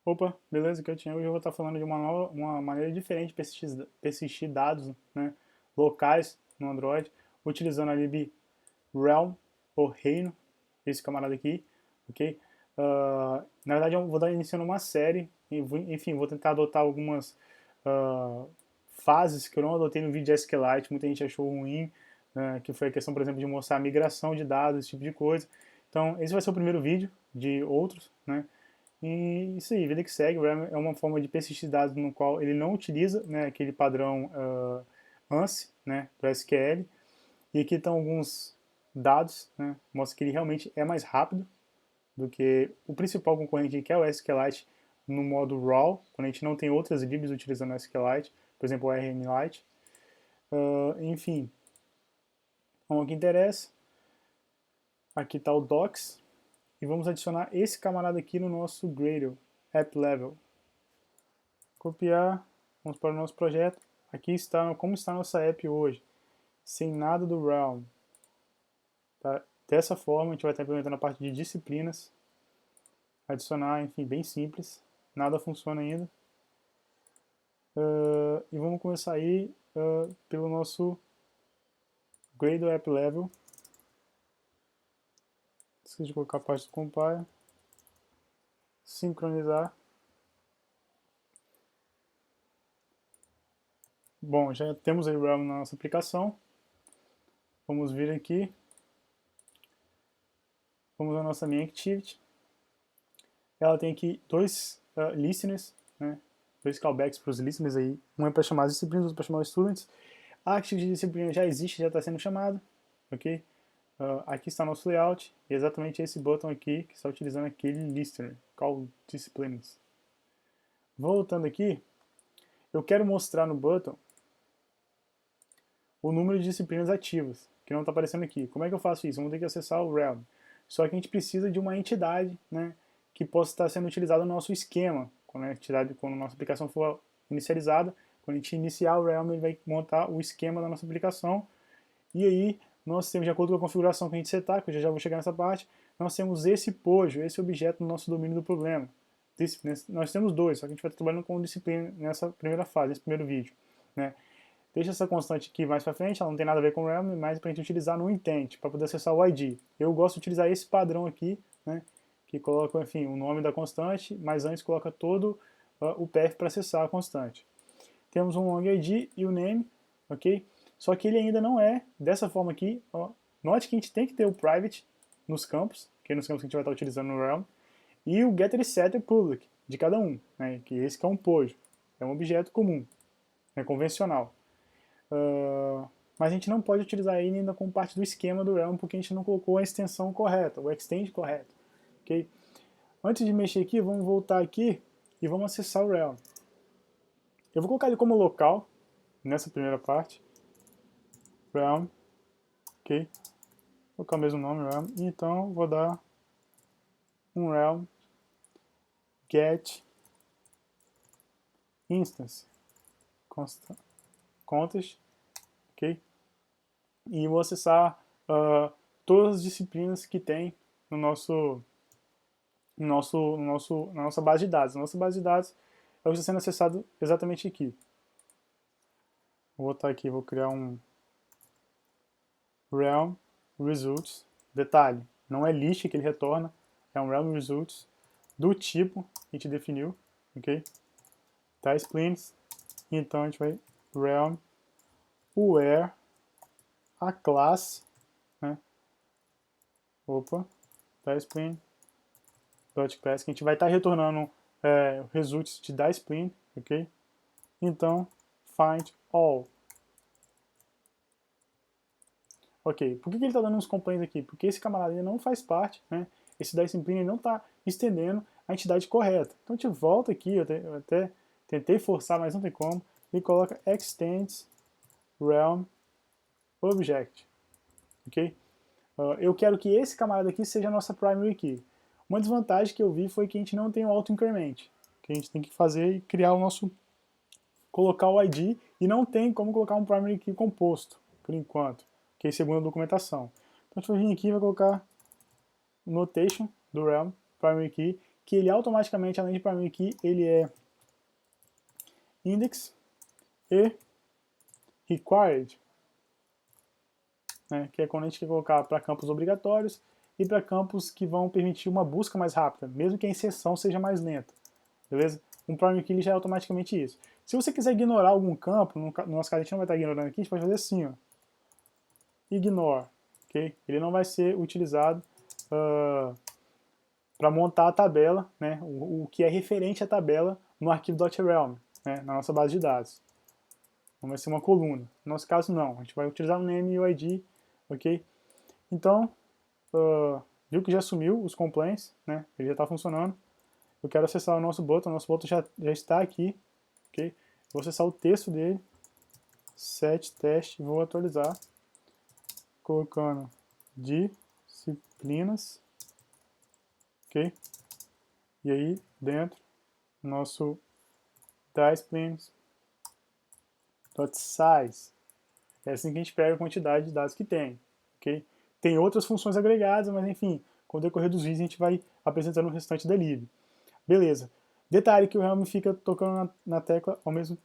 Opa, beleza? Que eu tinha hoje eu vou estar falando de uma maneira diferente de persistir dados, né, locais no Android, utilizando a lib realm, ou reino, esse camarada aqui, ok? Na verdade eu vou estar iniciando uma série, enfim, vou tentar adotar algumas uh, fases que eu não adotei no vídeo de SQLite, muita gente achou ruim, né, que foi a questão, por exemplo, de mostrar a migração de dados, esse tipo de coisa. Então, esse vai ser o primeiro vídeo de outros, né? E isso aí, vida que segue, o RAM é uma forma de persistir dados no qual ele não utiliza, né, aquele padrão ANSI, né, do SQL. E aqui estão alguns dados, né, mostra que ele realmente é mais rápido do que o principal concorrente, que é o SQLite, no modo RAW, quando a gente não tem outras libs utilizando o SQLite, por exemplo, o RMLite. Enfim, vamos ao que interessa. Aqui está o docs, e vamos adicionar esse camarada aqui no nosso Gradle, app level. Copiar, vamos para o nosso projeto. Aqui está como está a nossa app hoje, sem nada do Realm. Tá? Dessa forma, a gente vai estar implementando a parte de disciplinas, adicionar, enfim, bem simples. Nada funciona ainda. E vamos começar aí pelo nosso Gradle App Level. Esqueci de colocar a parte do compile. Sincronizar. Bom, já temos aí o Realm na nossa aplicação. Vamos vir aqui. Vamos à nossa main activity. Ela tem aqui dois listeners, né? Dois callbacks para os listeners aí. Um é para chamar as disciplinas, outro para chamar os students. A activity de disciplina já existe, já está sendo chamada, ok? Aqui está nosso layout, e exatamente esse botão aqui que está utilizando aquele listener, call disciplines. Voltando aqui, eu quero mostrar no button o número de disciplinas ativas, que não está aparecendo aqui. Como é que eu faço isso? Vamos ter que acessar o Realm. Só que a gente precisa de uma entidade, né, que possa estar sendo utilizada no nosso esquema. Quando a nossa aplicação for inicializada, quando a gente iniciar o Realm, ele vai montar o esquema da nossa aplicação. E aí, nós temos, de acordo com a configuração que a gente setar, que eu já vou chegar nessa parte, nós temos esse pojo, esse objeto no nosso domínio do problema. Nós temos dois, só que a gente vai estar trabalhando com disciplina nessa primeira fase, nesse primeiro vídeo. Né? Deixa essa constante aqui mais para frente, ela não tem nada a ver com o realm, mas para a gente utilizar no intent, para poder acessar o ID. Eu gosto de utilizar esse padrão aqui, né, que coloca, enfim, o nome da constante, mas antes coloca todo o path para acessar a constante. Temos um long ID e o name, ok? Só que ele ainda não é dessa forma aqui. Ó. Note que a gente tem que ter o private nos campos, que é nos campos que a gente vai estar utilizando no realm, e o getter e setter public de cada um, né, que esse que é um POJ, é um objeto comum, né, convencional. Mas a gente não pode utilizar ele ainda como parte do esquema do Realm porque a gente não colocou a extensão correta, o extend correto. Okay? Antes de mexer aqui, vamos voltar aqui e vamos acessar o Realm. Eu vou colocar ele como local, nessa primeira parte. Realm, ok? Vou colocar o mesmo nome, Realm. Então, vou dar um Realm get instance context, ok? E vou acessar todas as disciplinas que tem no na nossa base de dados. A nossa base de dados é o que está sendo acessado exatamente aqui. Vou botar aqui, vou criar um realm results. Detalhe, não é list que ele retorna, é um realm results do tipo que a gente definiu, ok? Tá splines. Então a gente vai realm where a classe, né? Opa, tá spline .class, que a gente vai estar retornando results de da spline, ok? Então, find all. Ok, por que ele está dando uns complaints aqui? Porque esse camarada não faz parte, né? Esse da spline não está estendendo a entidade correta. Então a gente volta aqui, eu até tentei forçar, mas não tem como, e coloca extends realm object, ok? Eu quero que esse camarada aqui seja a nossa primary key. Uma desvantagem que eu vi foi que a gente não tem o auto-increment, que a gente tem que fazer e criar o nosso, colocar o ID, e não tem como colocar um primary key composto, por enquanto, que é segundo a documentação. Então a gente vai vir aqui e vai colocar notation do realm primary key, que ele automaticamente, além de primary key, ele é index e required, né, que é quando a gente quer colocar para campos obrigatórios e para campos que vão permitir uma busca mais rápida, mesmo que a inserção seja mais lenta, beleza? Um primary key já é automaticamente isso. Se você quiser ignorar algum campo, no nosso caso a gente não vai estar ignorando aqui, a gente pode fazer assim, ó, ignore, ok? Ele não vai ser utilizado para montar a tabela, né, o que é referente à tabela no arquivo .realm, né, na nossa base de dados. Então vai ser uma coluna. No nosso caso não, a gente vai utilizar o name e o ID, ok? Então, viu que já sumiu os complaints, né, ele já está funcionando. Eu quero acessar o nosso button já está aqui, ok? Vou acessar o texto dele, set teste, vou atualizar, colocando disciplinas, ok? E aí, dentro, nosso disciplines.size. É assim que a gente pega a quantidade de dados que tem, ok? Tem outras funções agregadas, mas enfim, com o decorrer dos vídeos a gente vai apresentando o restante da lib. Beleza. Detalhe que o Helm fica tocando na tecla ao mesmo,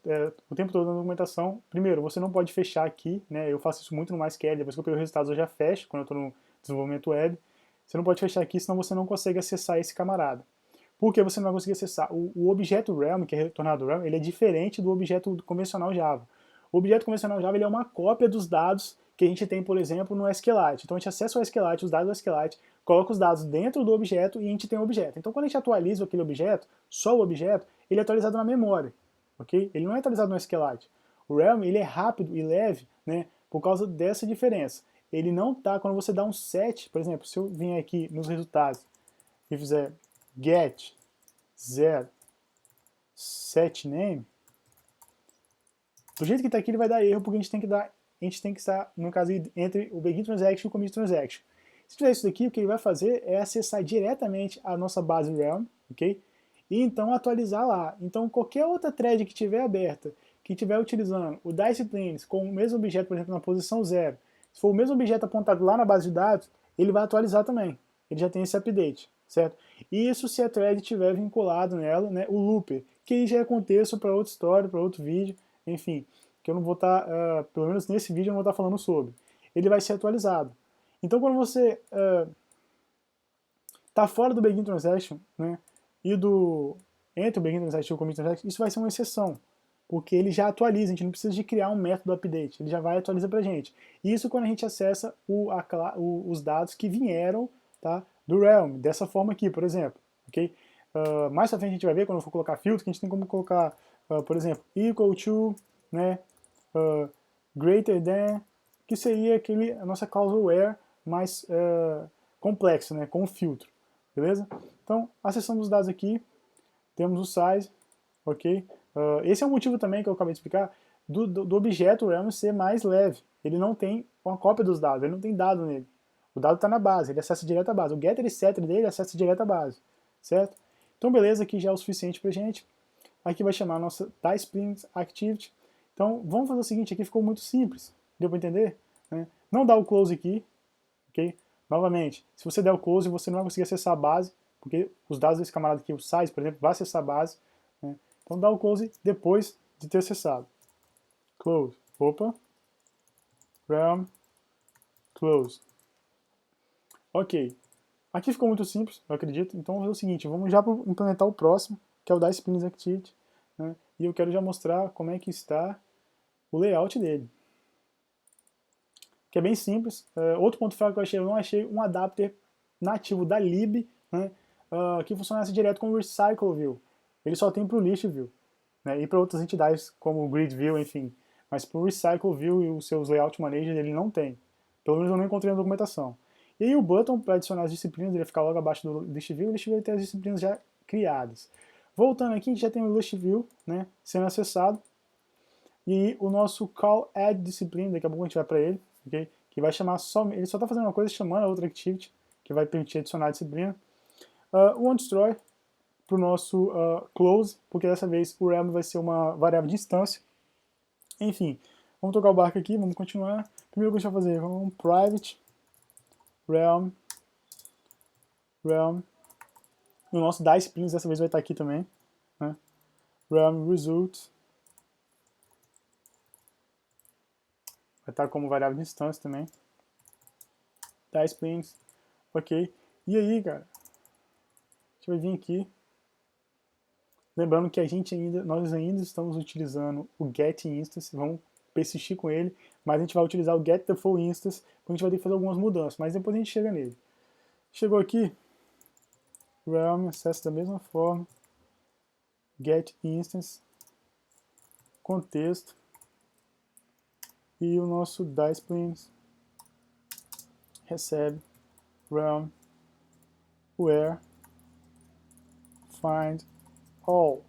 o tempo todo na documentação. Primeiro, você não pode fechar aqui, né? Eu faço isso muito no MySQL, depois que eu pego os resultados eu já fecho, quando eu estou no desenvolvimento web. Você não pode fechar aqui, senão você não consegue acessar esse camarada. Por que você não vai conseguir acessar? O objeto Realm, que é retornado Realm, ele é diferente do objeto convencional Java. O objeto convencional Java ele é uma cópia dos dados que a gente tem, por exemplo, no SQLite. Então a gente acessa o SQLite, os dados do SQLite, coloca os dados dentro do objeto e a gente tem o objeto. Então quando a gente atualiza aquele objeto, só o objeto, ele é atualizado na memória, ok? Ele não é atualizado no SQLite. O Realm ele é rápido e leve, né, por causa dessa diferença. Ele não tá, quando você dá um set, por exemplo, se eu vim aqui nos resultados e fizer get 0 set name, do jeito que está aqui ele vai dar erro porque a gente tem que estar, no caso, entre o begin transaction e o commit transaction. Se tiver isso daqui, o que ele vai fazer é acessar diretamente a nossa base Realm, ok? E então atualizar lá. Então qualquer outra thread que tiver aberta, que estiver utilizando o disciplines com o mesmo objeto, por exemplo, na posição 0, se for o mesmo objeto apontado lá na base de dados, ele vai atualizar também. Ele já tem esse update, certo? Isso se a thread tiver vinculado nela, né, o looper, que já é contexto para outra história, para outro vídeo, enfim, que eu não vou estar, pelo menos nesse vídeo eu não vou estar falando sobre. Ele vai ser atualizado. Então quando você está fora do begin transaction, né, e entre o begin transaction e o commit transaction, isso vai ser uma exceção, porque ele já atualiza, a gente não precisa de criar um método update, ele já vai atualizar para a gente. Isso quando a gente acessa os dados que vieram, tá, do Realm, dessa forma aqui, por exemplo, ok? Mais pra frente a gente vai ver, quando eu for colocar filtro, que a gente tem como colocar, por exemplo, equal to, né, greater than, que seria a nossa causal where mais complexa, né, com o filtro, beleza? Então, acessamos os dados aqui, temos o size, ok? Esse é o motivo também que eu acabei de explicar, do objeto Realm ser mais leve. Ele não tem uma cópia dos dados, ele não tem dado nele. O dado está na base, ele acessa direto à base. O getter e setter dele acessa direto à base, certo? Então, beleza, aqui já é o suficiente pra gente. Aqui vai chamar a nossa disciplines activity. Então, vamos fazer o seguinte, aqui ficou muito simples. Deu para entender? Né? Não dá o close aqui, ok? Novamente, se você der o close, você não vai conseguir acessar a base, porque os dados desse camarada aqui, o size, por exemplo, vai acessar a base. Né? Então, dá o close depois de ter acessado. Close. Opa. Realm. Close. Ok. Aqui ficou muito simples, eu acredito. Então, vamos fazer o seguinte, vamos já implementar o próximo, que é o disciplines activity. Né? E eu quero já mostrar como é que está o layout dele. Que é bem simples. Outro ponto fraco que eu não achei um adapter nativo da lib, né, que funcionasse direto com o recycle view. Ele só tem para o list view, né, e para outras entidades como o grid view, enfim. Mas para o recycle view e os seus layout manager ele não tem. Pelo menos eu não encontrei na documentação. E aí o button para adicionar as disciplinas, ele fica logo abaixo do list view, e o list view tem as disciplinas já criadas. Voltando aqui, a gente já tem o list view, né, sendo acessado. E o nosso call add discipline, daqui a pouco a gente vai para ele, okay? Que vai chamar só, ele só está fazendo uma coisa chamando a outra activity, que vai permitir adicionar a disciplina. O onDestroy para o nosso close, porque dessa vez o realm vai ser uma variável de instância. Enfim, vamos tocar o barco aqui, vamos continuar. Primeiro que a gente vai fazer, vamos private realm E o nosso DieSplines dessa vez vai estar aqui também, né? Realm Result vai estar como variável de instância também. DieSplines, ok. E aí, cara, a gente vai vir aqui. Lembrando que nós ainda estamos utilizando o getInstance, vamos persistir com ele, mas a gente vai utilizar o getDefaultInstance, porque a gente vai ter que fazer algumas mudanças, mas depois a gente chega nele. Chegou aqui, Realm, acessa da mesma forma, getInstance, contexto, e o nosso DieSplines recebe Realm, where, find, all.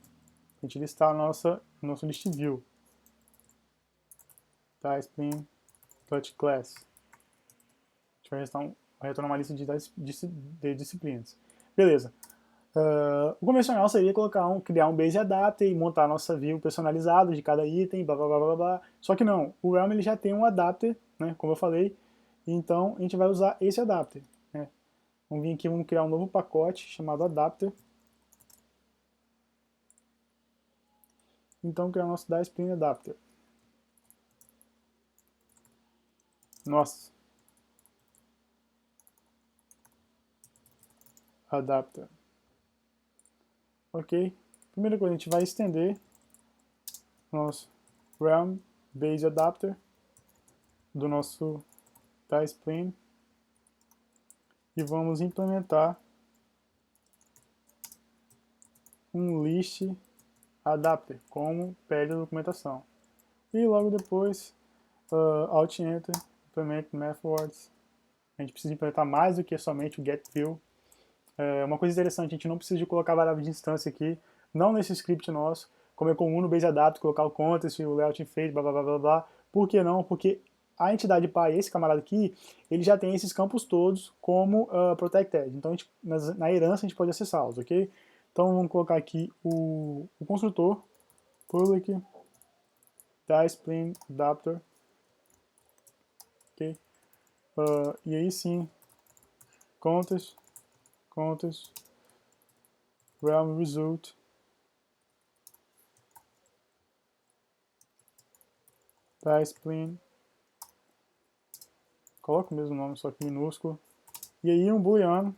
A gente listar nosso list view. DieSplines, touch class. A gente vai retornar uma lista de disciplinas. Beleza. O convencional seria criar um base adapter e montar a nossa view personalizada de cada item, blá blá blá blá blá. Só que não, o Realm ele já tem um adapter, né, como eu falei, então a gente vai usar esse adapter. Né. Vamos vir aqui, vamos criar um novo pacote chamado adapter. Então criar o nosso DieSplines adapter. Nossa. Adapter. Ok. Primeira coisa, a gente vai estender nosso Realm Base Adapter do nosso DieSplines e vamos implementar um list adapter como pede a documentação. E logo depois, Alt Enter, implement methods. A gente precisa implementar mais do que somente o getView. Uma coisa interessante, a gente não precisa de colocar variável de instância aqui, não nesse script nosso, como é comum no Base Adapter, colocar o context, o layout phase, blá blá blá blá blá. Por que não? Porque a entidade pai, esse camarada aqui, ele já tem esses campos todos como protected. Então, na herança, a gente pode acessá-los, ok? Então, vamos colocar aqui o construtor, public, DieSplines adapter, ok? E aí sim, context, realm result, DieSplines, coloca o mesmo nome, só que minúsculo, e aí um booleano,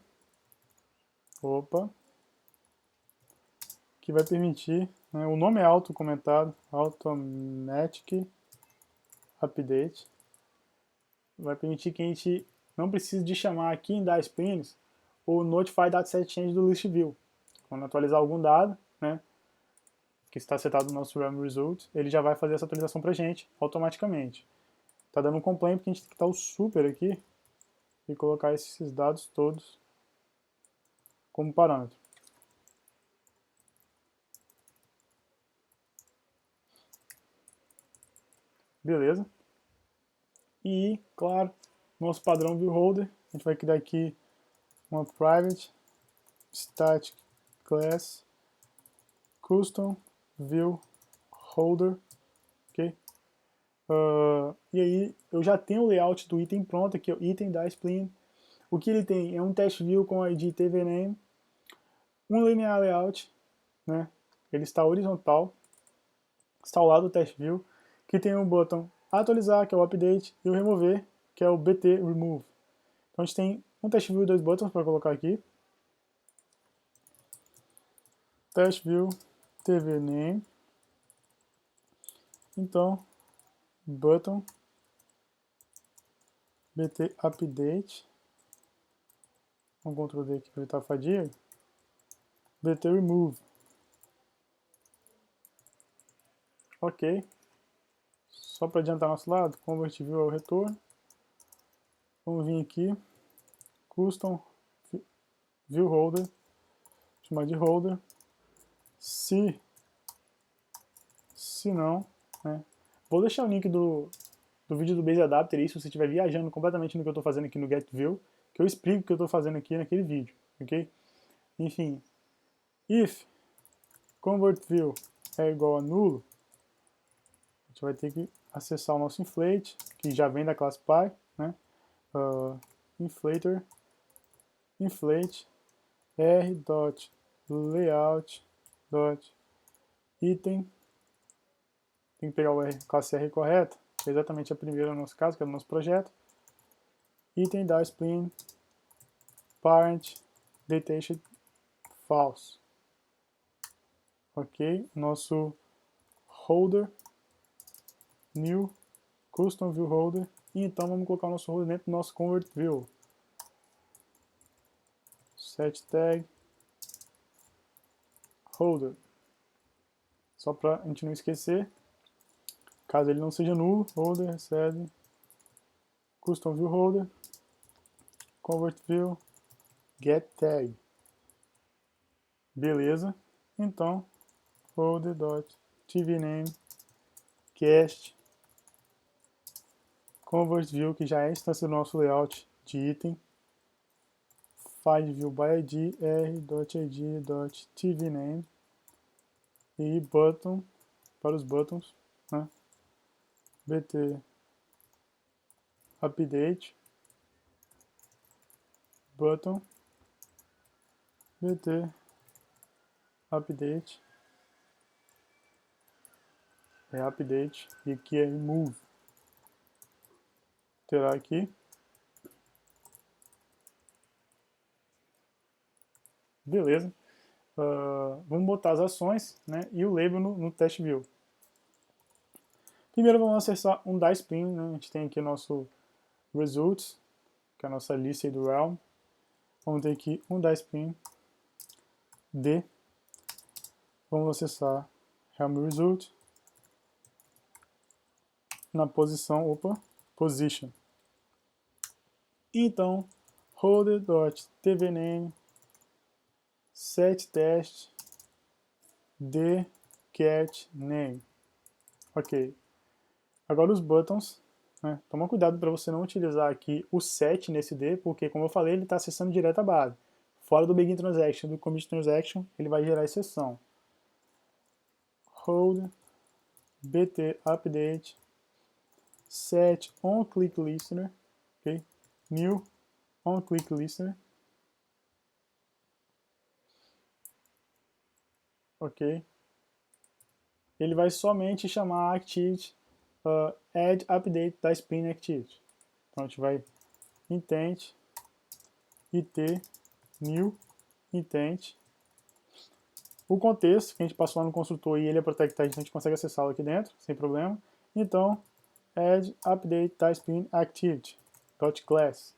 que vai permitir, né, o nome é auto-comentado, automatic update, vai permitir que a gente não precise de chamar aqui em DieSplines o notify dataset change do list view. Quando atualizar algum dado, né, que está setado no nosso realm result, ele já vai fazer essa atualização para a gente automaticamente. Está dando um complaint porque a gente tem que estar o super aqui e colocar esses dados todos como parâmetro. Beleza. E, claro, nosso padrão viewHolder, a gente vai criar aqui uma private static class custom viewHolder, ok? E aí eu já tenho o layout do item pronto aqui, o item DieSplines. O que ele tem é um test view com ID tvname, um linear layout, né? Ele está horizontal, está ao lado do test view, que tem um botão atualizar, que é o update, e o remover, que é o bt remove. Então a gente tem um test view e dois buttons para colocar aqui. Test view tvname. Então, button bt update. Vamos Ctrl D aqui para evitar a fadiga. bt remove. Ok. Só para adiantar nosso lado, convert view ao retorno. Vamos vir aqui, custom view holder, chamar de holder. Se não, né? Vou deixar o link do vídeo do Base Adapter aí, se você estiver viajando completamente no que eu estou fazendo aqui no GetView, que eu explico o que eu estou fazendo aqui naquele vídeo, ok? Enfim, if convertView é igual a nulo, a gente vai ter que acessar o nosso inflate, que já vem da classe Py, né? Inflator, inflate, r.layout.item. Tem que pegar a classe R correta, que é exatamente a primeira no nosso caso, que é o nosso projeto. Item da spleen parent detached false. Ok, nosso holder new custom view holder. E então vamos colocar o nosso holder dentro do nosso convert view. Set tag holder. Só para a gente não esquecer. Caso ele não seja nulo, holder recebe custom view holder convert view get tag. Beleza. Então holder.tvName cast convert view, que já é a instância do nosso layout de item, find view by id r.id.tvName e button para os buttons, né? bt update button bt update update e aqui é remove. Terá aqui beleza. Vamos botar as ações, né, e o label no test view. Primeiro vamos acessar um DiceSpring, né? A gente tem aqui o nosso results, que é a nossa lista aí do realm. Vamos ter aqui um DiceSpring D. Vamos acessar realm result na posição, position. Então, holder.tvName set test d cat name. Ok. Agora os buttons, né? Toma cuidado para você não utilizar aqui o set nesse D, porque como eu falei, ele está acessando direto a base. Fora do begin transaction, do commit transaction, ele vai gerar exceção. Hold bt update set on click listener, ok? New on click listener, ok? Ele vai somente chamar a activity add update da spin activity. Então a gente vai intent it new intent. O contexto que a gente passou lá no construtor e ele é protected, a gente consegue acessá-lo aqui dentro sem problema. Então add update spin activity .class.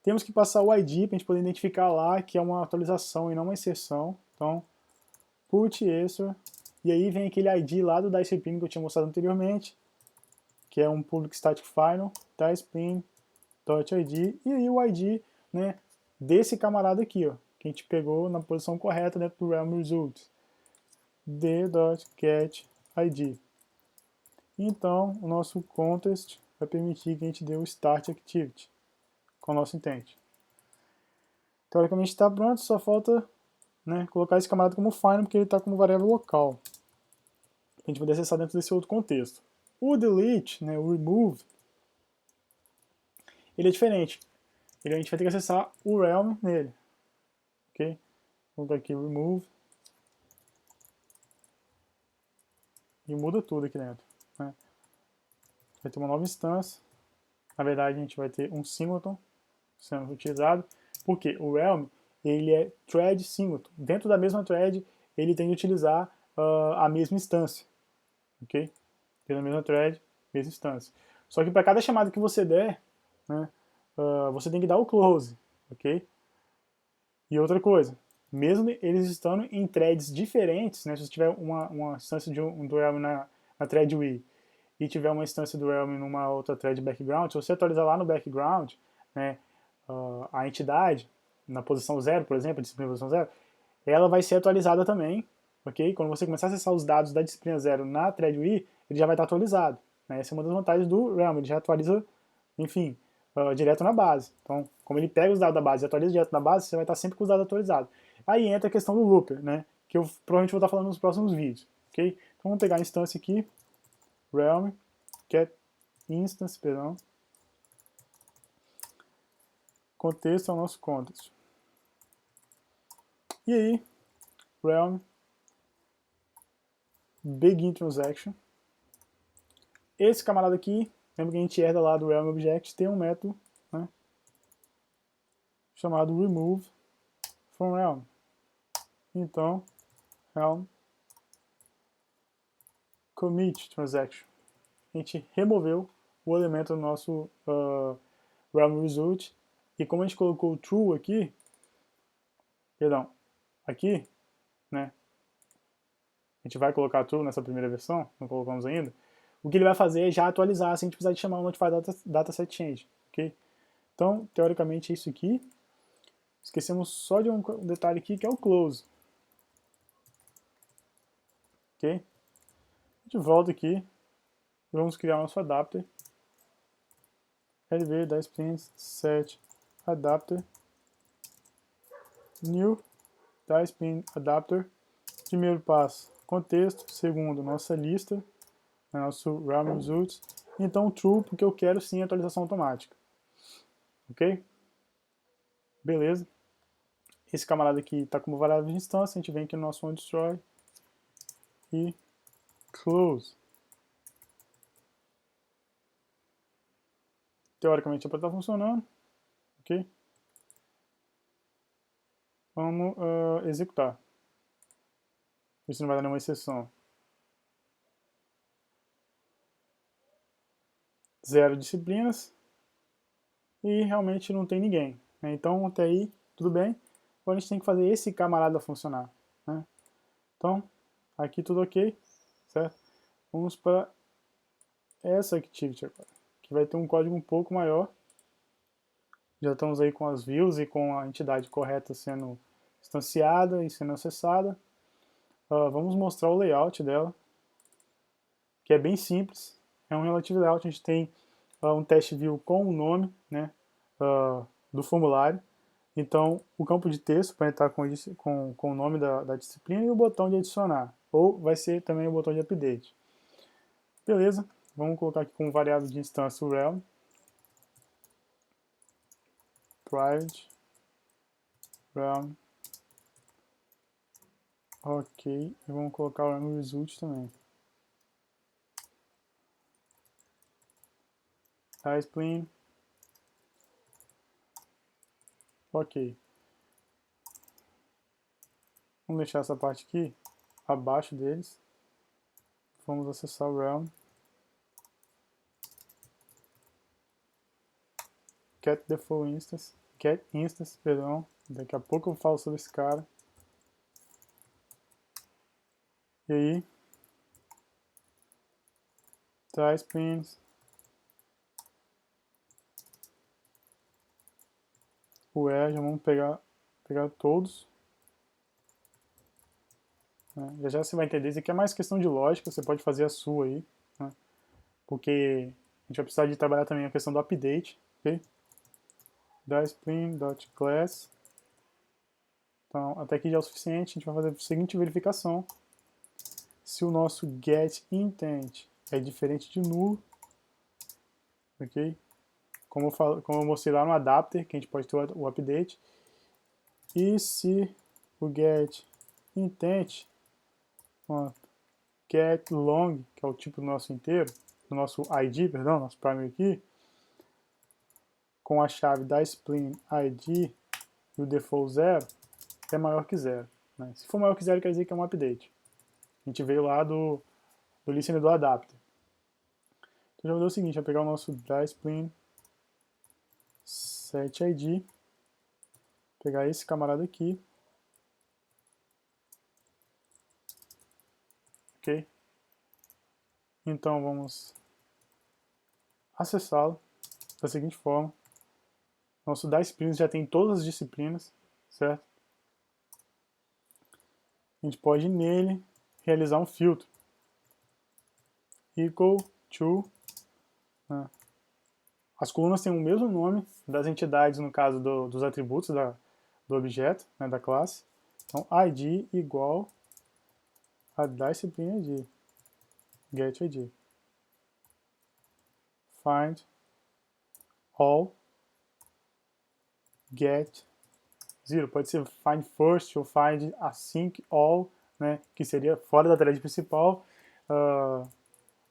Temos que passar o ID para a gente poder identificar lá que é uma atualização e não uma exceção. Então put answer, e aí vem aquele ID lá do DiceSpring que eu tinha mostrado anteriormente, que é um public static final DiceSpring.id, e aí o ID, né, desse camarada aqui, ó, que a gente pegou na posição correta dentro do realm results, d.getID. Então o nosso contest vai permitir que a gente dê o start activity com o nosso intent. Teoricamente está pronto, só falta, né, colocar esse camarada como final, porque ele está como variável local. A gente poder acessar dentro desse outro contexto. O delete, né, o remove, ele é diferente. A gente vai ter que acessar o realm nele. Ok? Vou dar aqui remove. E muda tudo aqui dentro. Né? Vai ter uma nova instância. Na verdade, a gente vai ter um singleton sendo utilizado. Porque o realm, ele é thread singleton. Dentro da mesma thread, ele tem que utilizar a mesma instância. Ok? Tem a mesma thread, mesma instância. Só que para cada chamada que você der, né, você tem que dar o close. Ok? E outra coisa, mesmo eles estando em threads diferentes, né, se você tiver uma instância do realm na thread we e tiver uma instância do realm numa outra thread background, se você atualizar lá no background, né, a entidade, na posição 0, por exemplo, a disciplina posição 0, ela vai ser atualizada também, ok? Quando você começar a acessar os dados da disciplina 0 na thread we, ele já vai estar atualizado. Né? Essa é uma das vantagens do realm, ele já atualiza, enfim, direto na base. Então, como ele pega os dados da base e atualiza direto na base, você vai estar sempre com os dados atualizados. Aí entra a questão do looper, né? Que eu provavelmente vou estar falando nos próximos vídeos. Ok? Então vamos pegar a instância aqui, realm, get instance, perdão. Contexto é o nosso context. E aí, realm begin transaction. Esse camarada aqui, lembra que a gente herda lá do realm object, tem um método, né, chamado remove from realm. Então, realm commit transaction. A gente removeu o elemento do nosso realm result, e como a gente colocou true aqui, perdão, aqui, né, a gente vai colocar true nessa primeira versão, não colocamos ainda, o que ele vai fazer é já atualizar sem a gente precisar de chamar o notify dataset change, ok? Então, teoricamente é isso aqui. Esquecemos só de um detalhe aqui, que é o close. Ok? A gente volta aqui e vamos criar nosso adapter. lv set adapter new adapter. Primeiro passo, contexto. Segundo, nossa lista, nosso realm results. Então true, porque eu quero sim atualização automática. Ok? Beleza. Esse camarada aqui está como variável de instância. A gente vem aqui no nosso onDestroy e close. Teoricamente é para estar funcionando. Ok? Vamos executar. Ver se não vai dar nenhuma exceção. 0 disciplinas. E realmente não tem ninguém, né? Então até aí tudo bem. Agora a gente tem que fazer esse camarada funcionar, né? Então aqui tudo ok, certo? Vamos para essa activity agora, que vai ter um código um pouco maior. Já estamos aí com as views e com a entidade correta sendo instanciada e sendo acessada. Vamos mostrar o layout dela, que é bem simples. É um relative layout. A gente tem um teste view com o nome, né, do formulário. Então, o campo de texto vai entrar com o nome da disciplina e o botão de adicionar. Ou vai ser também o botão de update. Beleza, vamos colocar aqui como variável de instância o realm. Private. Realm. Ok, e vamos colocar o realm result também. Discipline. Ok. Vamos deixar essa parte aqui abaixo deles. Vamos acessar o realm. Get default instance. Get instance, perdão. Daqui a pouco eu falo sobre esse cara. E aí, Disciplines. O já vamos pegar todos. Já já você vai entender. Isso aqui é mais questão de lógica, você pode fazer a sua aí, né? Porque a gente vai precisar de trabalhar também a questão do update, ok? Discipline.class. Então, até aqui já é o suficiente. A gente vai fazer a seguinte verificação. Se o nosso getIntent é diferente de null, ok? Como eu mostrei lá no adapter, que a gente pode ter o update. E se o getIntent, getLong, que é o tipo do nosso inteiro, do nosso ID, perdão, nosso primary key, com a chave da discipline ID e o default 0, é maior que 0. Né? Se for maior que 0, quer dizer que é um update. A gente veio lá do listener do adapter. Então já vou dar o seguinte, vai pegar o nosso discipline set ID, pegar esse camarada aqui, ok? Então vamos acessá-lo da seguinte forma. Nosso disciplines já tem todas as disciplinas, certo? A gente pode nele realizar um filtro. Equal to, né? As colunas têm o mesmo nome das entidades, no caso dos atributos do objeto, né, da classe. Então, ID igual a discipline ID, get ID. Find all get 0. Pode ser find first ou find async all, né, que seria fora da thread principal.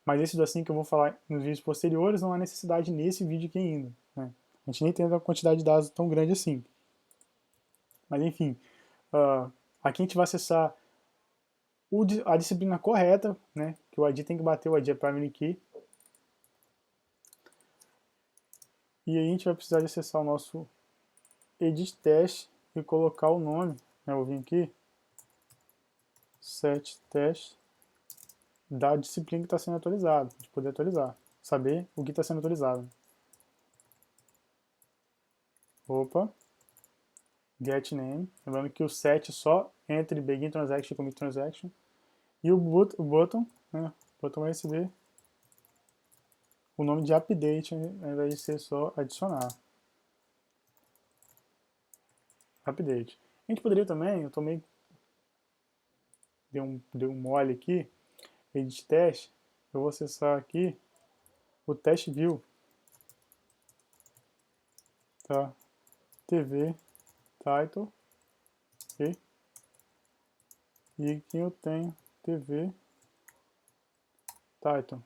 Mas esse do async que eu vou falar nos vídeos posteriores, não há necessidade nesse vídeo aqui ainda, né? A gente nem tem uma quantidade de dados tão grande assim. Mas enfim, aqui a gente vai acessar a disciplina correta, né? Que o ID tem que bater, o ID é primary key. E aí a gente vai precisar de acessar o nosso edit test e colocar o nome, né? Eu vou vir aqui, set test da disciplina que está sendo atualizada, para a gente poder atualizar, saber o que está sendo atualizado. Opa, get name, lembrando que o set só entre begin transaction e commit transaction. E o button, né? O button vai receber o nome de update, ao invés de ser só adicionar. Update. A gente poderia também, eu tomei, deu um mole aqui, edit test, eu vou acessar aqui o test view, tá? TV, title, ok? E aqui eu tenho TV, title,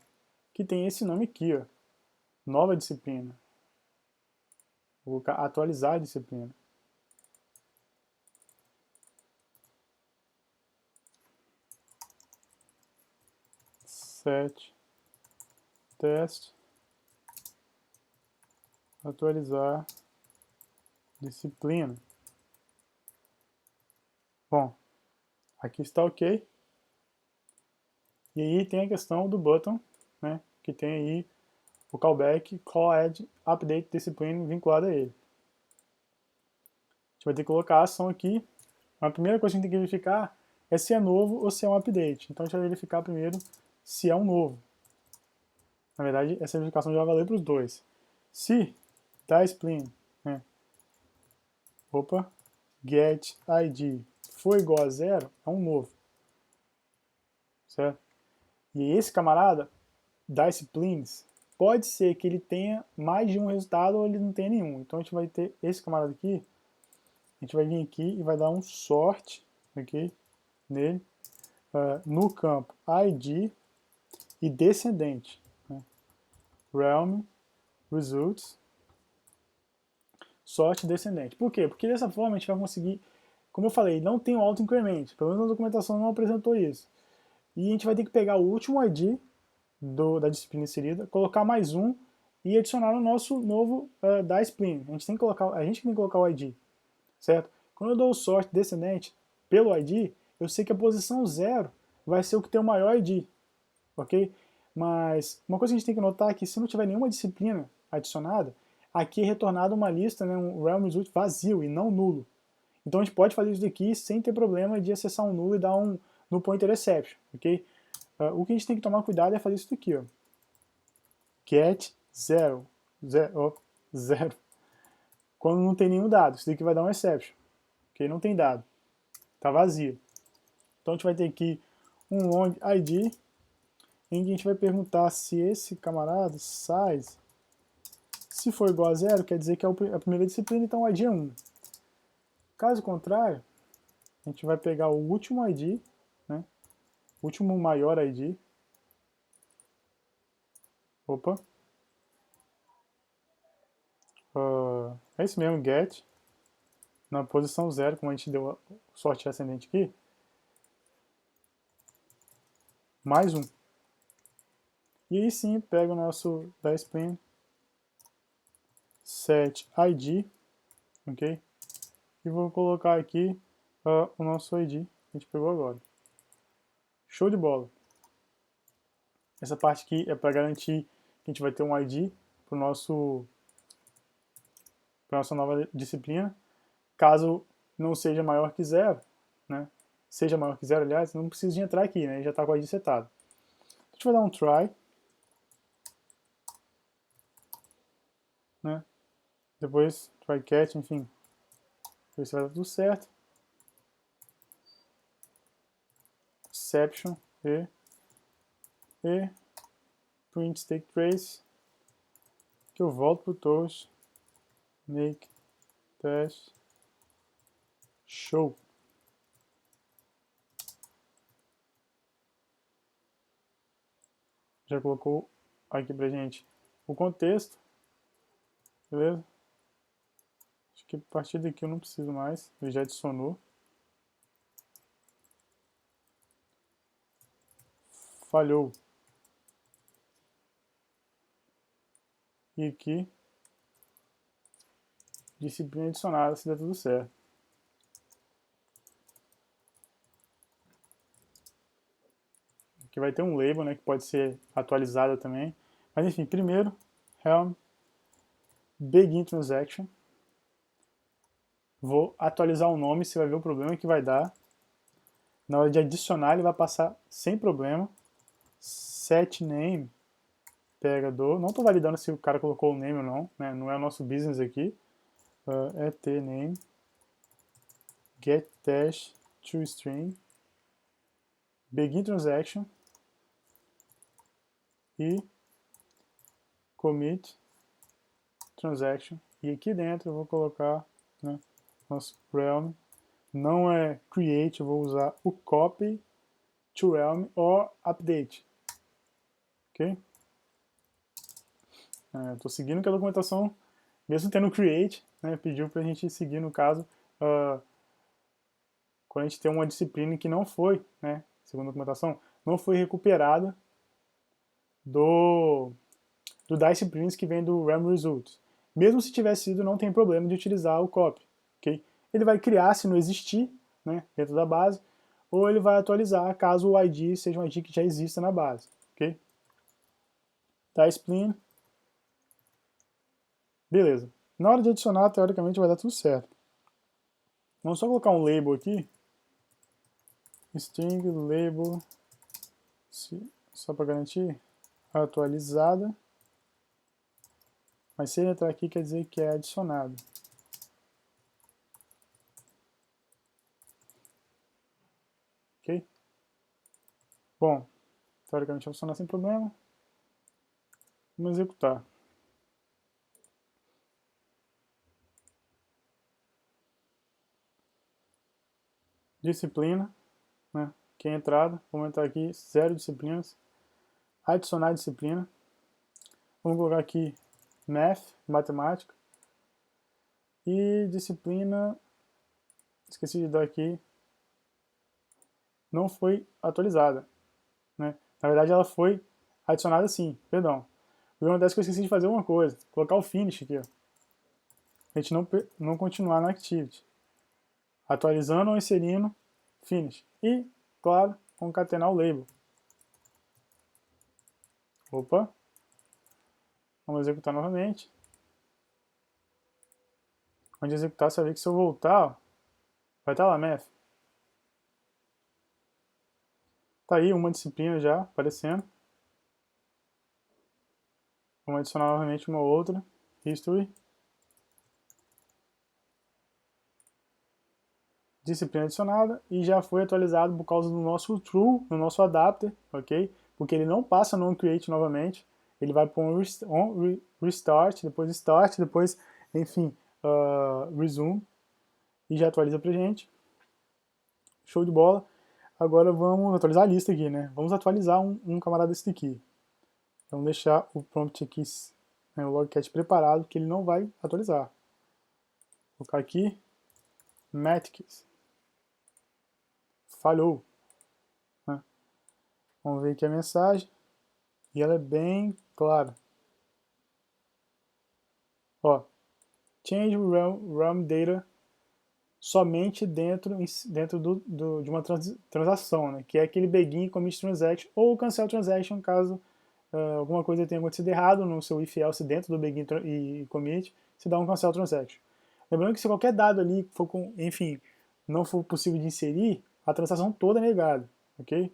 que tem esse nome aqui, ó, nova disciplina. Vou atualizar a disciplina. Set test atualizar disciplina. Bom, aqui está ok. E aí tem a questão do button, né, que tem aí o callback call add update discipline vinculado a ele. A gente vai ter que colocar a ação aqui. A primeira coisa que a gente tem que verificar é se é novo ou se é um update. Então a gente vai verificar primeiro se é um novo. Na verdade, essa verificação já vai valer para os dois. Se discipline, né, opa, get id for igual a 0, é um novo. Certo? E esse camarada, disciplines, pode ser que ele tenha mais de um resultado ou ele não tenha nenhum. Então a gente vai ter esse camarada aqui, a gente vai vir aqui e vai dar um sort aqui nele, no campo ID e descendente, né? Realm, results, sort descendente. Por quê? Porque dessa forma a gente vai conseguir, como eu falei, não tem um auto-increment, pelo menos a documentação não apresentou isso. E a gente vai ter que pegar o último ID da disciplina inserida, colocar mais um e adicionar no nosso novo da disciplina. A gente tem que colocar o ID, certo? Quando eu dou o sort descendente pelo ID, eu sei que a posição 0 vai ser o que tem o maior ID, ok? Mas uma coisa que a gente tem que notar é que se não tiver nenhuma disciplina adicionada, aqui é retornada uma lista, né, um realm result vazio e não nulo. Então a gente pode fazer isso daqui sem ter problema de acessar um nulo e dar um null pointer exception, ok? O que a gente tem que tomar cuidado é fazer isso daqui, ó. Get 0, 0, quando não tem nenhum dado. Isso daqui vai dar um exception, ok? Não tem dado, está vazio. Então a gente vai ter aqui um long id, em que a gente vai perguntar se esse camarada, size, se for igual a 0, quer dizer que é a primeira disciplina, então o id é 1. Caso contrário, a gente vai pegar o último id, né? O último maior id. Opa. É isso mesmo, get. Na posição 0, como a gente deu sorte ascendente aqui. Mais um. E aí sim, pega o nosso discipline, set id, ok? E vou colocar aqui o nosso id que a gente pegou agora. Show de bola! Essa parte aqui é para garantir que a gente vai ter um id para nossa nova disciplina. Caso não seja maior que 0, né? Seja maior que 0, aliás, não precisa de entrar aqui, né? Já está com o id setado. A gente vai dar um try, né? Depois try catch, enfim, ver se vai dar tudo certo. Exception e print state trace, que eu volto para o toast, make test Show. Já colocou aqui pra gente o contexto, beleza? Acho que a partir daqui eu não preciso mais, ele já adicionou. Falhou. E aqui, disciplina adicionada, se der tudo certo. Aqui vai ter um label, né, que pode ser atualizado também. Mas enfim, primeiro, Helm, Begin Transaction. Vou atualizar o nome, você vai ver o problema que vai dar. Na hora de adicionar, ele vai passar sem problema. Set name, pega do... Não estou validando se o cara colocou o name ou não, né? Não é o nosso business aqui. Et name, get dash to string, begin transaction e commit transaction. E aqui dentro eu vou colocar, né, nosso realm. Não é create, eu vou usar o copy to realm or update. Ok? Estou seguindo que a documentação, mesmo tendo create, né, pediu para a gente seguir, no caso, quando a gente tem uma disciplina que não foi, né, segundo a documentação, não foi recuperada do disciplines que vem do Realm Results. Mesmo se tivesse sido, não tem problema de utilizar o copy. Okay? Ele vai criar se não existir, né, dentro da base, ou ele vai atualizar caso o ID seja um ID que já exista na base. Okay? Discipline. Beleza. Na hora de adicionar, teoricamente vai dar tudo certo. Vamos só colocar um label aqui. String label, só para garantir, atualizada. Mas se ele entrar aqui, quer dizer que é adicionado. Ok? Bom, teoricamente vai funcionar sem problema. Vamos executar. Disciplina, né? Que é a entrada. Vamos entrar aqui, 0 disciplinas. Adicionar disciplina. Vamos colocar aqui Math, matemática. E disciplina, esqueci de dar aqui, não foi atualizada. Né? Na verdade ela foi adicionada sim, perdão. O que acontece é que eu esqueci de fazer uma coisa, colocar o finish aqui, ó. A gente não continuar na activity. Atualizando ou inserindo finish. E, claro, concatenar o label. Opa. Vamos executar novamente. Onde executar, você vai ver que se eu voltar, ó, vai estar lá, math. Tá aí uma disciplina já aparecendo. Vamos adicionar novamente uma outra. History. Disciplina adicionada e já foi atualizado por causa do nosso true, no nosso adapter, ok? Porque ele não passa no onCreate novamente, ele vai para um restart, depois start, depois, enfim, resume, e já atualiza pra gente. Show de bola. Agora vamos atualizar a lista aqui, né? Vamos atualizar um camarada desse aqui. Vamos deixar o prompt aqui, né, o logcat preparado, que ele não vai atualizar. Vou colocar aqui, Matics. Falhou. Né? Vamos ver aqui a mensagem. E ela é bem clara. Ó, change realm data somente dentro de uma transação, né? Que é aquele begin commit transaction ou cancel transaction caso alguma coisa tenha acontecido errado no seu if else dentro do begin e commit, você dá um cancel transaction. Lembrando que se qualquer dado ali for enfim, não for possível de inserir, a transação toda é negada, ok?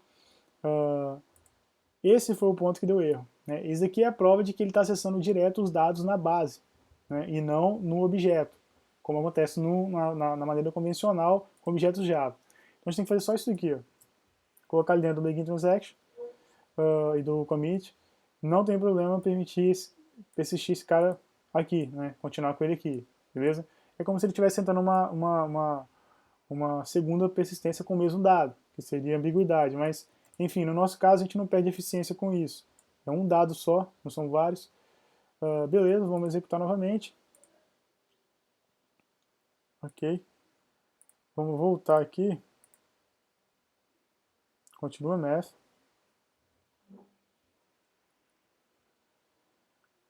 Esse foi o ponto que deu erro. Né? Isso aqui é a prova de que ele está acessando direto os dados na base, né? E não no objeto, como acontece na maneira convencional com objetos Java. Então a gente tem que fazer só isso aqui, ó. Colocar ele dentro do begin transaction e do commit. Não tem problema permitir persistir esse cara aqui, né? Continuar com ele aqui, beleza? É como se ele estivesse sentando uma uma segunda persistência com o mesmo dado, que seria ambiguidade, mas enfim, no nosso caso a gente não perde eficiência com isso. É um dado só, não são vários. Beleza, vamos executar novamente. Ok. Vamos voltar aqui. Continua math.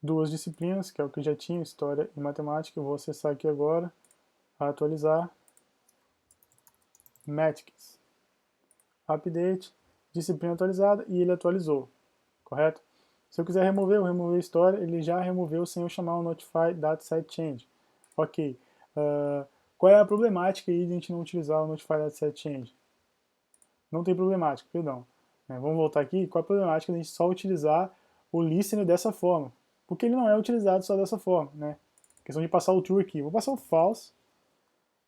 Duas disciplinas, que é o que eu já tinha, história e matemática. Eu vou acessar aqui agora, atualizar. Matics. Update, disciplina atualizada, e ele atualizou, correto? Se eu quiser remover, eu remover a história, ele já removeu sem eu chamar o notify dataset change. Ok. Qual é a problemática aí de a gente não utilizar o notify dataset change? Não tem problemática, perdão. Vamos voltar aqui. Qual é a problemática de a gente só utilizar o listener dessa forma? Porque ele não é utilizado só dessa forma, né? Questão de passar o true aqui. Vou passar o false.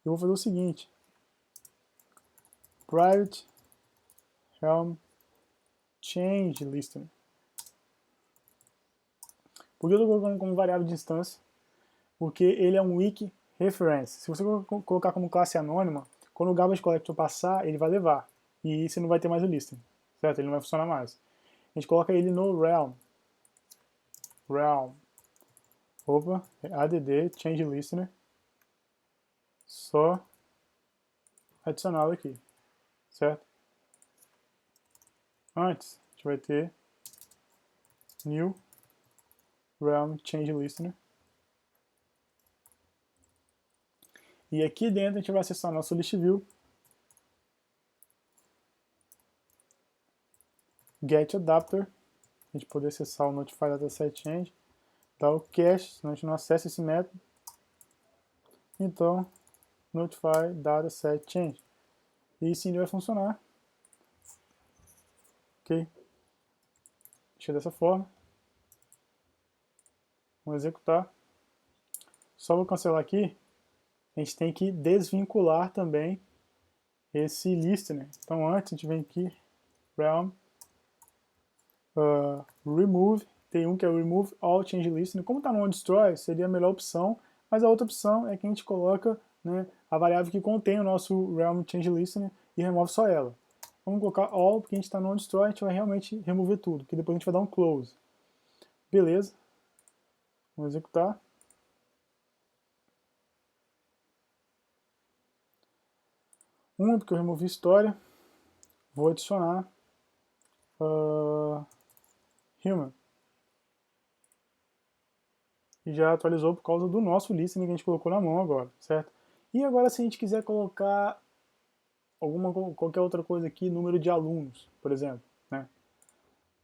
E vou fazer o seguinte. Private Helm change listener. Por que eu estou colocando como variável de instância? Porque ele é um wiki reference. Se você colocar como classe anônima, quando o garbage collector passar, ele vai levar. E você não vai ter mais o listener, certo? Ele não vai funcionar mais. A gente coloca ele no realm. Opa, add change listener. Só adicioná-lo aqui, certo? Antes, a gente vai ter new realm change listener. E aqui dentro a gente vai acessar nosso list view, get adapter, a gente poder acessar o notify dataset change, dar o cache, senão a gente não acessa esse método. Então, notify dataset change. E sim ele vai funcionar. Ok? Deixa dessa forma. Vamos executar. Só vou cancelar aqui. A gente tem que desvincular também esse listener. Então antes a gente vem aqui, realm, remove, tem um que é remove all change listener. Como está no onDestroy, seria a melhor opção, mas a outra opção é que a gente coloca, né, a variável que contém o nosso realm change listener e remove só ela. Vamos colocar all, porque a gente está no onDestroy, a gente vai realmente remover tudo, porque depois a gente vai dar um close. Beleza. Vamos executar. Porque eu removi história, vou adicionar human. E já atualizou por causa do nosso listening que a gente colocou na mão agora, certo? E agora se a gente quiser colocar qualquer outra coisa aqui, número de alunos, por exemplo, né?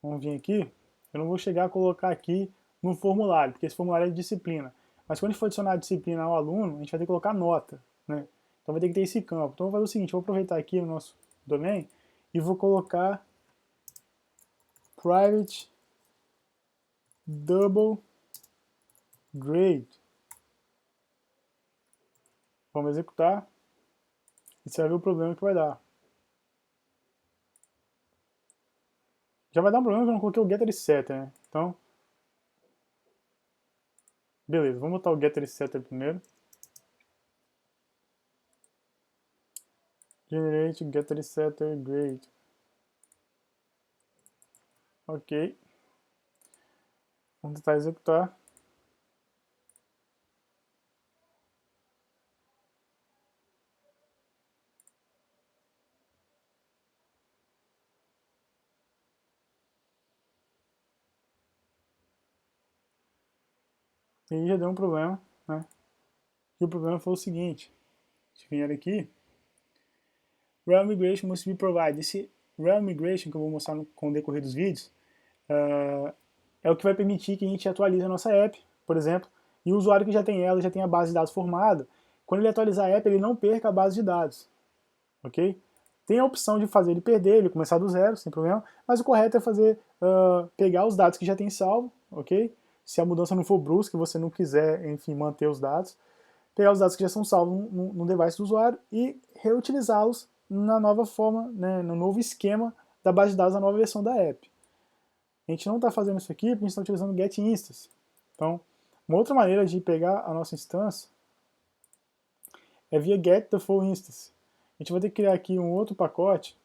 Vamos vir aqui, eu não vou chegar a colocar aqui no formulário, porque esse formulário é de disciplina. Mas quando a gente for adicionar a disciplina ao aluno, a gente vai ter que colocar nota, né? Então vai ter que ter esse campo. Então eu vou fazer o seguinte, eu vou aproveitar aqui no nosso domain e vou colocar private double grade. Vamos executar e você vai ver o problema que vai dar. Já vai dar um problema que eu não coloquei o getter e setter, né? Então, beleza, vamos botar o getter e setter primeiro. Generate getter e setter grade. Ok. Vamos tentar executar. E aí já deu um problema, né? E o problema foi o seguinte. Se vier aqui, Realm Migration must be provided. Esse Realm Migration que eu vou mostrar com o decorrer dos vídeos é o que vai permitir que a gente atualize a nossa app, por exemplo, e o usuário que já tem ela, já tem a base de dados formada, quando ele atualizar a app, ele não perca a base de dados, ok? Tem a opção de fazer ele perder, ele começar do zero, sem problema, mas o correto é fazer, pegar os dados que já tem salvo, ok? Se a mudança não for brusca e você não quiser, enfim, manter os dados, pegar os dados que já são salvos no device do usuário e reutilizá-los na nova forma, né, no novo esquema da base de dados da nova versão da app. A gente não está fazendo isso aqui porque a gente está utilizando get instance. Então, uma outra maneira de pegar a nossa instância é via get the full instance. a gente vai ter que criar aqui um outro pacote.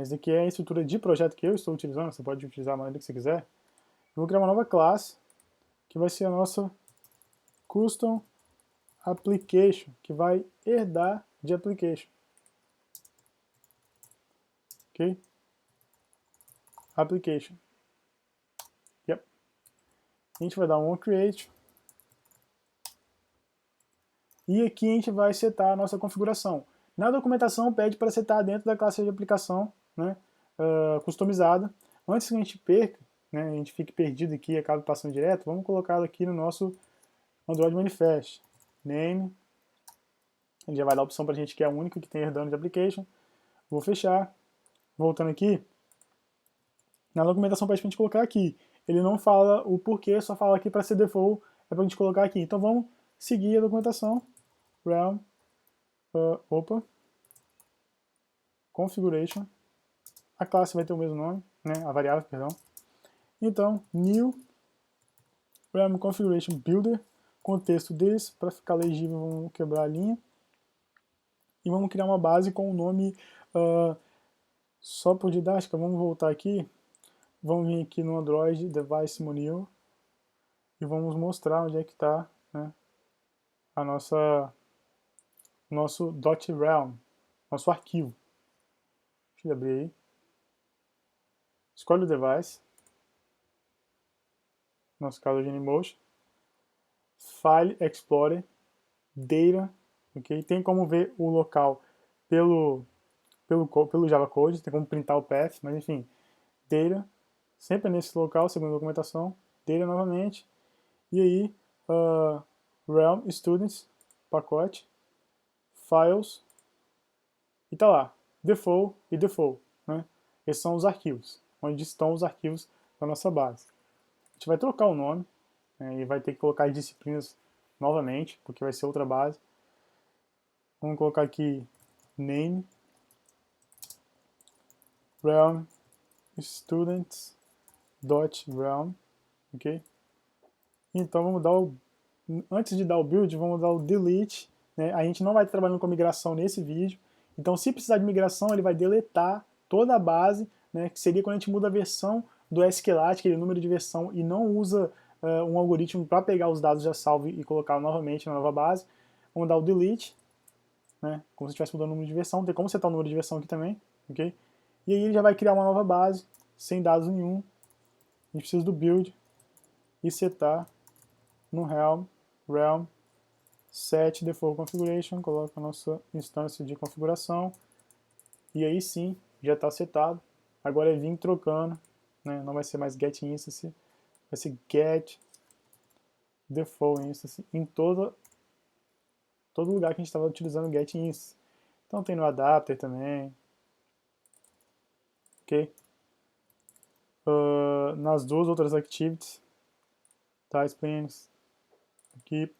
Esse aqui é a estrutura de projeto que eu estou utilizando, você pode utilizar a maneira que você quiser. Eu vou criar uma nova classe, que vai ser a nossa Custom Application, que vai herdar de Application. Ok? Application. Yep. A gente vai dar um onCreate. E aqui a gente vai setar a nossa configuração. Na documentação pede para setar dentro da classe de aplicação, né, customizada. Antes que a gente perca, né, a gente fique perdido aqui e acabe passando direto, vamos colocá-lo aqui no nosso Android Manifest. Name. Ele já vai dar a opção para a gente que é a única que tem herdando de application. Vou fechar. Voltando aqui. Na documentação pede para a gente colocar aqui. Ele não fala o porquê, só fala aqui para ser default, é para a gente colocar aqui. Então vamos seguir a documentação. Realm, configuration, a classe vai ter o mesmo nome, né, a variável, perdão. Então, new Realm configuration builder, contexto this, para ficar legível, vamos quebrar a linha. E vamos criar uma base com o nome, só por didática, vamos voltar aqui, vamos vir aqui no Android Device Monil, e vamos mostrar onde é que está, né, a nosso .realm, nosso arquivo. Deixa eu abrir aí. Escolhe o device, no nosso caso o Genymotion, File Explorer, Data, ok? Tem como ver o local pelo Java Code, tem como printar o path, mas enfim, Data, sempre nesse local, segundo a documentação, Data novamente, e aí Realm Students, pacote, Files, e tá lá, Default e Default, né? Esses são os arquivos, onde estão os arquivos da nossa base. A gente vai trocar o nome, né, e vai ter que colocar as disciplinas novamente, porque vai ser outra base. Vamos colocar aqui name, realm, students.realm, ok? Então vamos dar antes de dar o build, vamos dar o delete, né? A gente não vai estar trabalhando com migração nesse vídeo, então se precisar de migração ele vai deletar toda a base, né, que seria quando a gente muda a versão do SQLite, aquele número de versão, e não usa um algoritmo para pegar os dados já salvos e colocar novamente na nova base. Vamos dar o delete, né, como se estivesse mudando o número de versão, tem como setar o número de versão aqui também, ok? E aí ele já vai criar uma nova base, sem dados nenhum. A gente precisa do build e setar no realm set default configuration, coloca a nossa instância de configuração, e aí sim, já está setado. Agora é vir trocando, né? Não vai ser mais get instance, vai ser get default instance em todo lugar que a gente estava utilizando get instance. Então tem no adapter também, ok? Nas duas outras activities, tá, splines, aqui,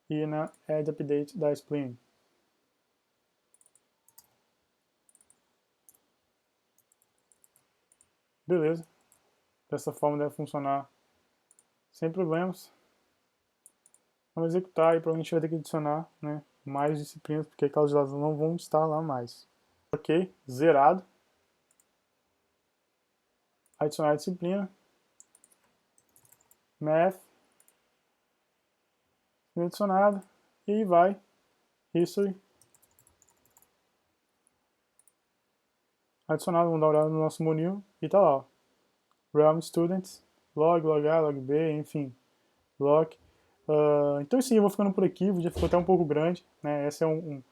e na add update da spline. Beleza, dessa forma deve funcionar sem problemas. Vamos executar e provavelmente vai ter que adicionar, né, mais disciplinas, porque aquelas dados não vão estar lá mais. Ok, zerado. Adicionar a disciplina. Math. Adicionado. E aí vai. History. Adicionado, vamos dar uma olhada no nosso Monil. E tá lá, ó. Realm Students. Log, log A, log B, enfim. Log. Então sim, eu vou ficando por aqui. O vídeo ficou até um pouco grande, né? Esse é um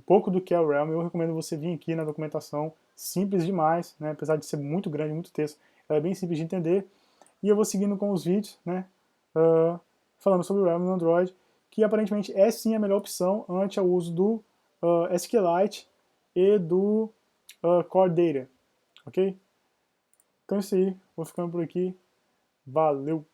pouco do que é o Realm. Eu recomendo você vir aqui na documentação. Simples demais, né? Apesar de ser muito grande, muito texto. Ela é bem simples de entender. E eu vou seguindo com os vídeos, né? Falando sobre o Realm no Android, que aparentemente é sim a melhor opção ante o uso do SQLite e do Core Data, ok? Então é isso aí, vou ficando por aqui, valeu!